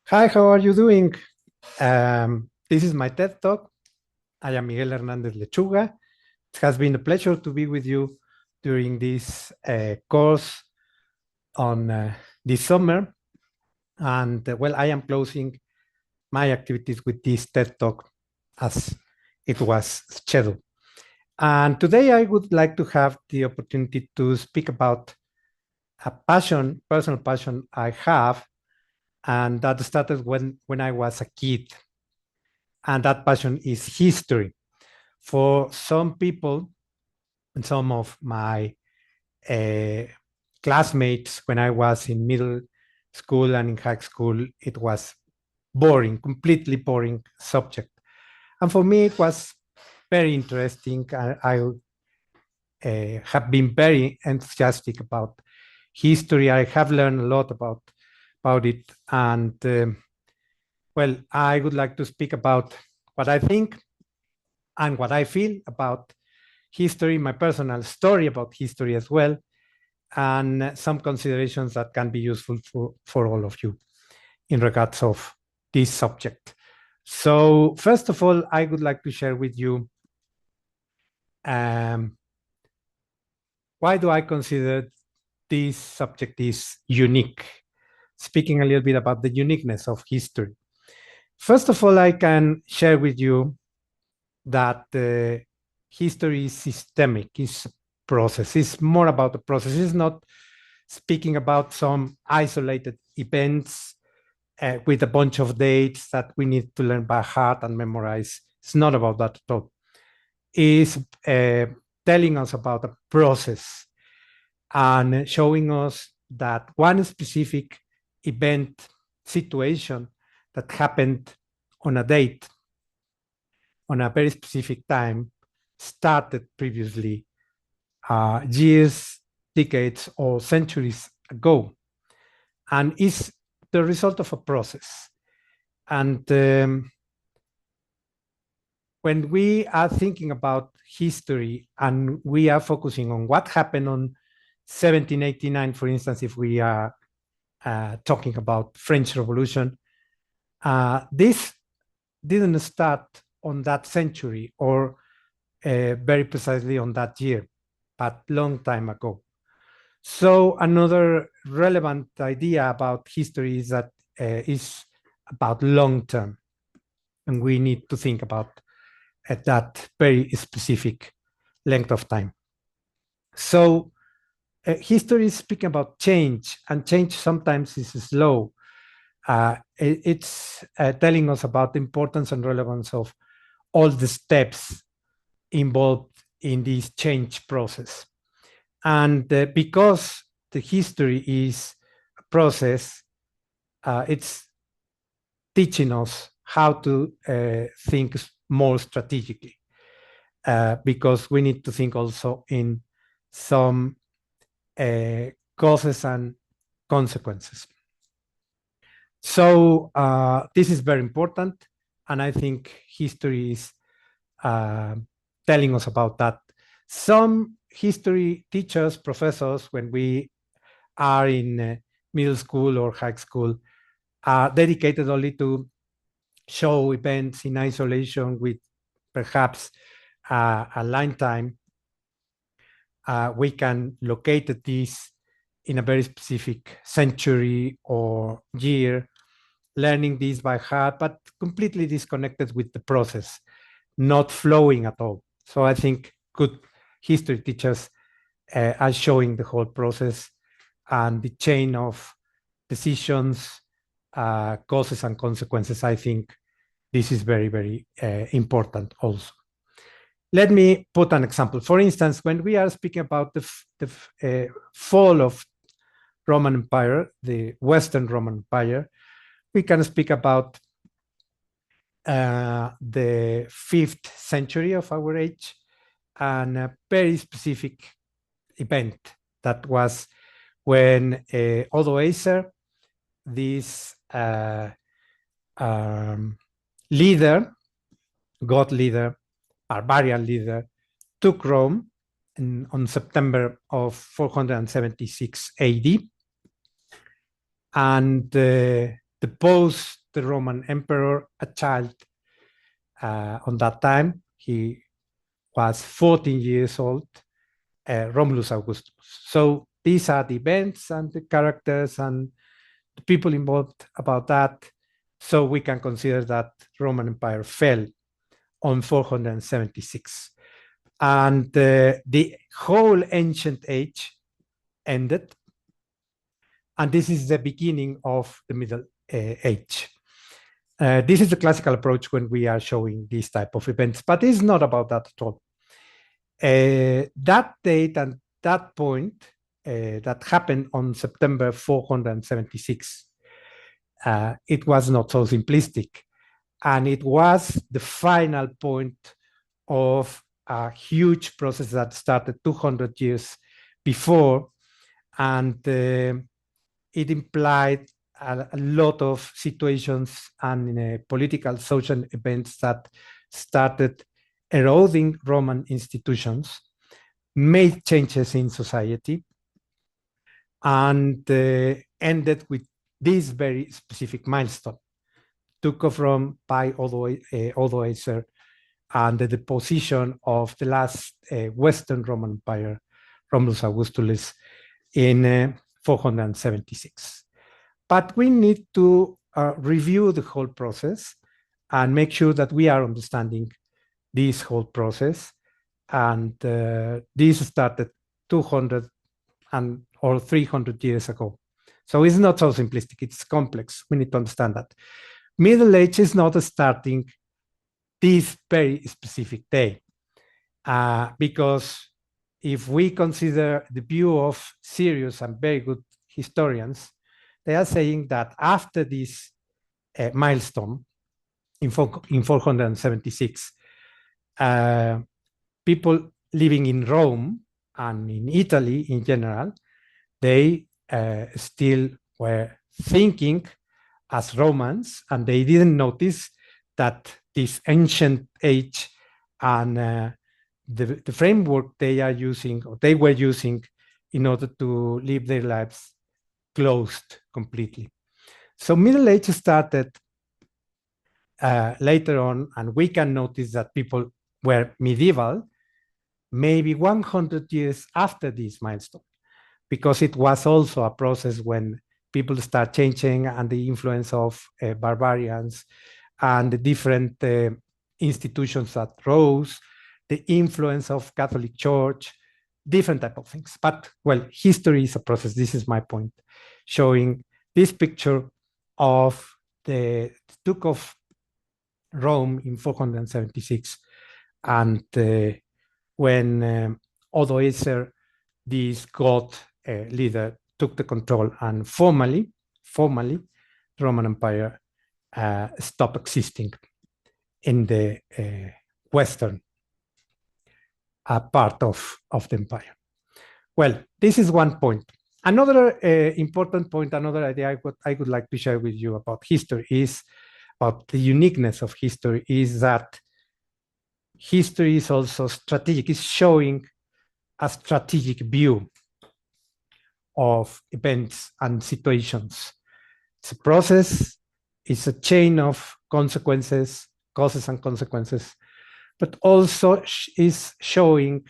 Hi, how are you doing? This is my TED Talk. I am Miguel Hernandez Lechuga. It has been a pleasure to be with you during this course on this summer. And well, I am closing my activities with this TED Talk as it was scheduled. And today I would like to have the opportunity to speak about a passion, personal passion I have, and that started when I was a kid. And that passion is history. For some people, and some of my uh, classmates when I was in middle school and in high school, it was boring, completely boring subject. And for me, it was very interesting. I have been very enthusiastic about history. I have learned a lot about it. And well, I would like to speak about what I think and what I feel about history, my personal story about history as well, and some considerations that can be useful for all of you in regards of this subject. So first of all, I would like to share with you um, why do I consider this subject is unique? Speaking a little bit about the uniqueness of history. First of all, I can share with you that history is systemic, is process. It's more about the process. It's not speaking about some isolated events with a bunch of dates that we need to learn by heart and memorize. It's not about that at all. It's telling us about a process and showing us that one specific event situation that happened on a date on a very specific time started previously years, decades, or centuries ago, and is the result of a process. And when we are thinking about history and we are focusing on what happened on 1789, for instance, if we are talking about French Revolution, this didn't start on that century or very precisely on that year, but long time ago. So another relevant idea about history is that is about long term, and we need to think about at that very specific length of time. So history is speaking about change, and change sometimes is slow. It's telling us about the importance and relevance of all the steps involved in this change process. And because the history is a process, it's teaching us how to think more strategically, because we need to think also in some causes and consequences. So this is very important, and I think history is uh, telling us about that. Some history teachers, professors, when we are in middle school or high school, are dedicated only show events in isolation with perhaps a line time. We can locate this in a very specific century or year, learning this by heart, but completely disconnected with the process, not flowing at all. So I think good history teachers are showing the whole process and the chain of decisions, causes and consequences. I think this is very, very important also. Let me put an example. For instance, when we are speaking about the fall of Roman Empire, the Western Roman Empire, we can speak about the 5th century of our age and a very specific event that was when Odoacer, this leader, god leader, barbarian leader, took Rome on September of 476 AD. And the deposed the Roman emperor, a child on that time. He was 14 years old, Romulus Augustus. So these are the events and the characters and the people involved about that. So we can consider that Roman Empire fell on 476. And the whole ancient age ended. And this is the beginning of the Middle Age. This is the classical approach when we are showing these type of events, but it's not about that at all. That date and that point that happened on September 476, it was not so simplistic. And it was the final point of a huge process that started 200 years before. And it implied a lot of situations and political, social events that started eroding Roman institutions, made changes in society, and ended with this very specific milestone, took off from by Odoacer and the deposition of the last Western Roman Empire, Romulus Augustulus, in 476. But we need to review the whole process and make sure that we are understanding this whole process. And this started 200 or 300 years ago. So it's not so simplistic, it's complex. We need to understand that. Middle Age is not starting this very specific day, because if we consider the view of serious and very good historians, they are saying that after this milestone in 476, people living in Rome and in Italy in general, they still were thinking as Romans, and they didn't notice that this ancient age and the framework they are using, or they were using in order to live their lives, closed completely. So Middle Age started later on, and we can notice that people were medieval maybe 100 years after this milestone, because it was also a process when people start changing and the influence of barbarians and the different institutions that rose, the influence of Catholic Church, different type of things. But well, history is a process. This is my point, showing this picture of the Duke of Rome in 476, and when Odoacer, this god leader, took the control, and formally, the Roman Empire stopped existing in the western part of the empire. Well, this is one point. Another important point, another idea I would like to share with you about history is about the uniqueness of history, is that history is also strategic. It's showing a strategic view of events and situations. It's a process, it's a chain of consequences, causes and consequences, but also is showing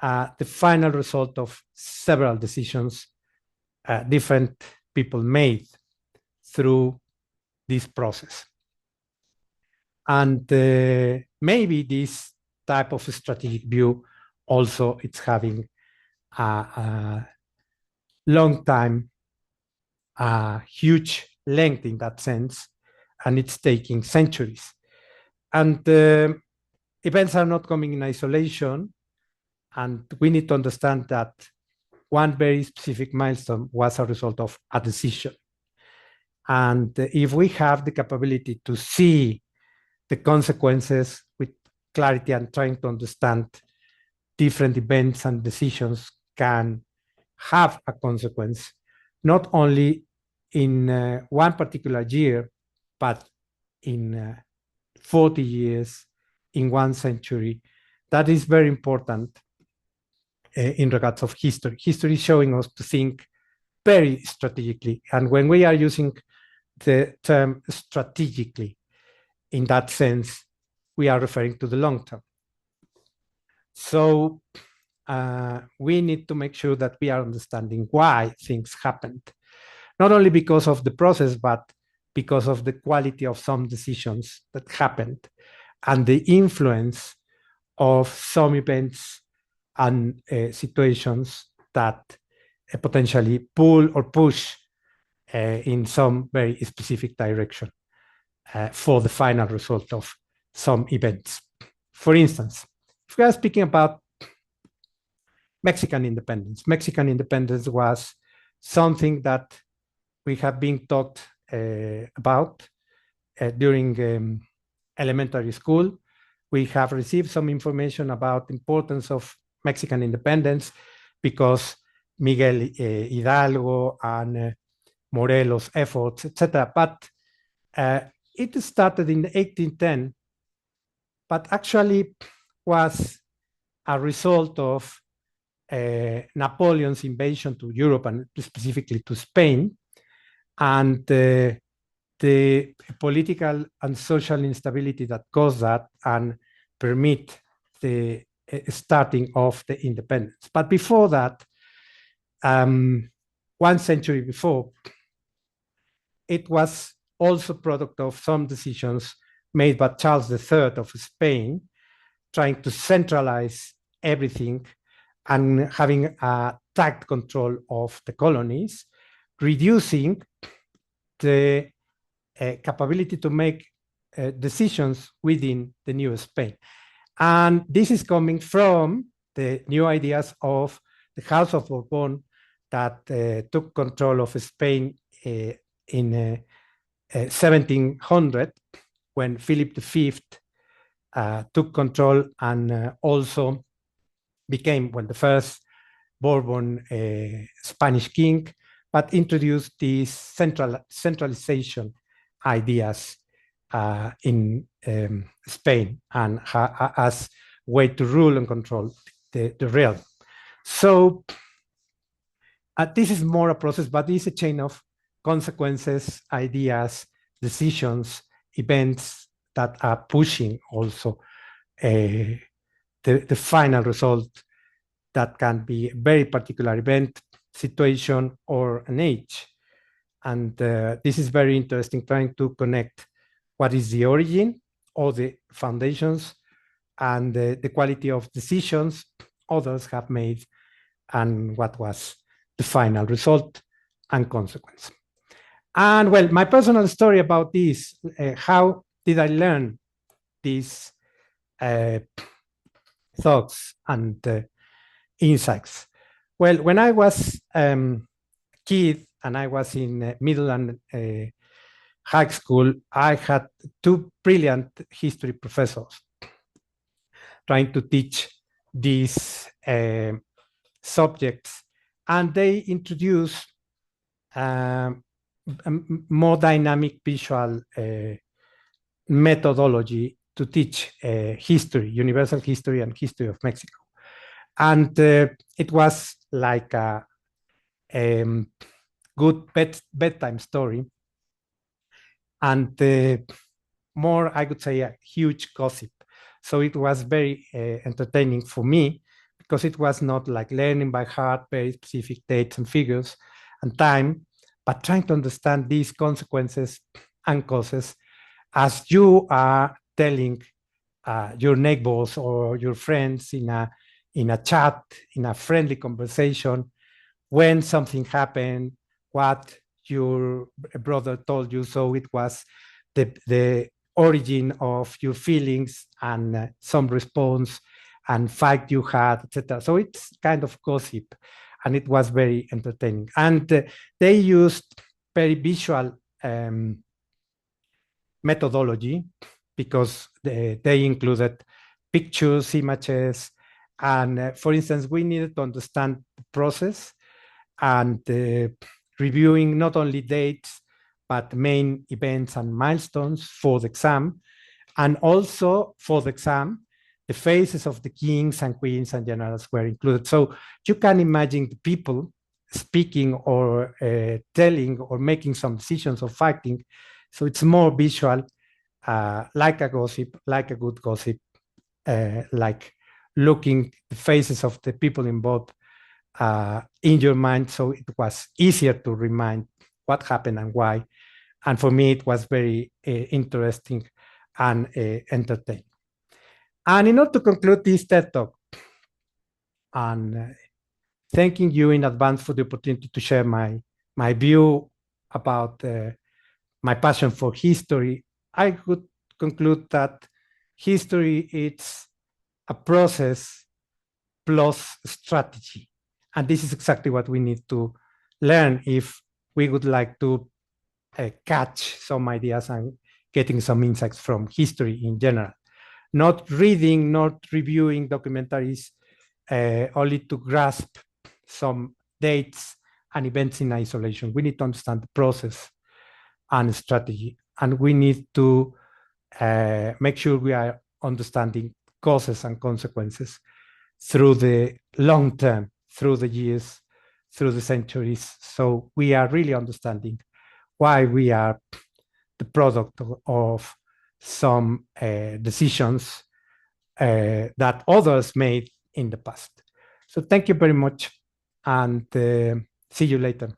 the final result of several decisions different people made through this process. And maybe this type of strategic view also it's having a long time, a huge length in that sense, and it's taking centuries. And events are not coming in isolation, and we need to understand that one very specific milestone was a result of a decision. And if we have the capability to see the consequences with clarity and trying to understand different events and decisions can have a consequence, not only in one particular year, but in 40 years, in 1 century. That is very important in regards of history. History is showing us to think very strategically. And when we are using the term strategically. In that sense, we are referring to the long term. So we need to make sure that we are understanding why things happened, not only because of the process, but because of the quality of some decisions that happened and the influence of some events and situations that potentially pull or push in some very specific direction for the final result of some events. For instance, if we are speaking about Mexican independence was something that we have been taught about during elementary school. We have received some information about the importance of Mexican independence because Miguel Hidalgo and Morelos' efforts, etc. But it started in 1810, but actually was a result of Napoleon's invasion to Europe and specifically to Spain, and the political and social instability that caused that and permit the starting of the independence. But before that, 1 century before, it was also product of some decisions made by Charles III of Spain, trying to centralize everything and having a tight control of the colonies, reducing the capability to make decisions within the new Spain. And this is coming from the new ideas of the House of Bourbon that took control of Spain in 1700, when Philip V took control and also became the first Bourbon Spanish king, but introduced these centralization ideas in Spain and as way to rule and control the realm. So this is more a process, but it's a chain of consequences, ideas, decisions, events that are pushing also the final result that can be a very particular event, situation, or an age. And this is very interesting, trying to connect what is the origin or the foundations and the quality of decisions others have made and what was the final result and consequence. And well, my personal story about this, how did I learn these thoughts and insights? Well, when I was kid and I was in middle and high school, I had two brilliant history professors trying to teach these subjects, and they introduced more dynamic visual methodology to teach history, universal history and history of Mexico. And it was like a good bedtime story, and more, I would say, a huge gossip. So it was very entertaining for me, because it was not like learning by heart very specific dates and figures and time, but trying to understand these consequences and causes as you are telling your neighbors or your friends in a chat, in a friendly conversation, when something happened, what your brother told you. So it was the origin of your feelings and some response and fight you had, etc. So it's kind of gossip, and it was very entertaining. And they used very visual methodology, because they included pictures, images, and for instance, we needed to understand the process and reviewing not only dates, but main events and milestones for the exam. And also for the exam, the faces of the kings and queens and generals were included. So you can imagine the people speaking or telling or making some decisions or fighting. So it's more visual, like a gossip, like a good gossip, like looking the faces of the people involved in your mind. So it was easier to remind what happened and why. And for me, it was very interesting and entertaining. And in order to conclude this TED Talk, and thanking you in advance for the opportunity to share my view about my passion for history, I could conclude that history is a process plus strategy. And this is exactly what we need to learn if we would like to catch some ideas and getting some insights from history in general. Not reading, not reviewing documentaries only to grasp some dates and events in isolation. We need to understand the process and strategy, and we need to make sure we are understanding causes and consequences through the long term, through the years, through the centuries. So we are really understanding why we are the product of some decisions that others made in the past. So thank you very much, and see you later.